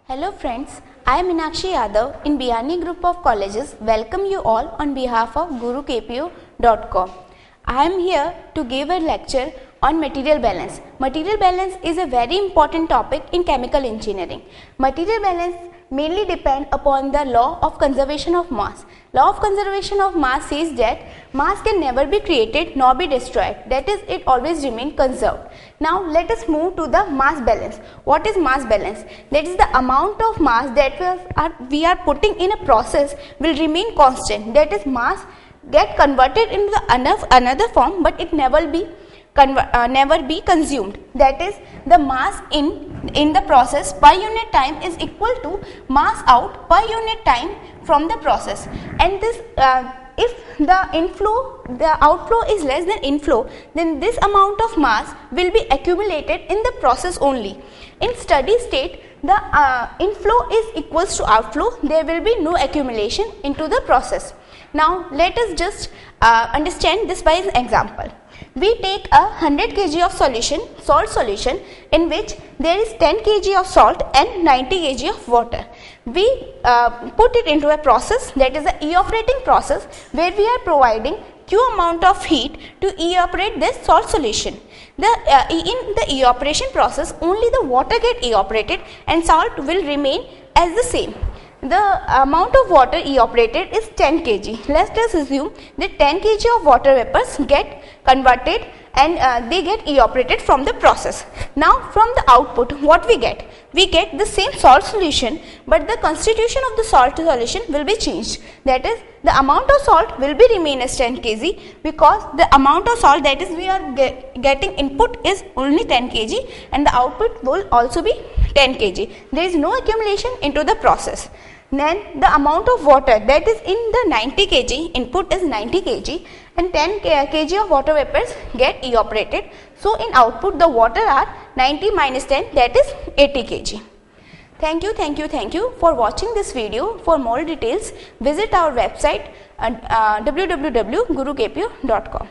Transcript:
Hello friends, I am Meenakshi Yadav in Biyani Group of Colleges. Welcome you all on behalf of GuruKPU.com. I am here to give a lecture on material balance. Material balance is a very important topic in chemical engineering. Material balance mainly depend upon the law of conservation of mass. Law of conservation of mass says that mass can never be created nor be destroyed. That is, it always remain conserved. Now let us move to the mass balance. What is mass balance? That is the amount of mass that we are putting in a process will remain constant. That is, mass get converted into another form, but it never be consumed. That is, the mass in the process per unit time is equal to mass out per unit time from the process. And this if the outflow is less than inflow, then this amount of mass will be accumulated in the process only. In steady state, the inflow is equals to outflow. There will be no accumulation into the process. Now let us just understand this by an example. We take a 100 kg of salt solution, in which there is 10 kg of salt and 90 kg of water. We put it into a process, that is the evaporating process, where we are providing Q amount of heat to evaporate this salt solution. In the evaporation process, only the water get evaporated and salt will remain as the same. The amount of water evaporated is 10 kg. Let us assume that 10 kg of water vapors get converted and they get evaporated from the process. Now from the output, what we get? We get the same salt solution, but the constitution of the salt solution will be changed. That is, the amount of salt will be remain as 10 kg, because the amount of salt that is we are getting input is only 10 kg and the output will also be 10 kg. There is no accumulation into the process. Then the amount of water that is in the 90 kg, input is 90 kg and 10 kg of water vapors get evaporated. So in output the water are 90 minus 10, that is 80 kg. Thank you for watching this video. For more details, visit our website at www.gurukpu.com.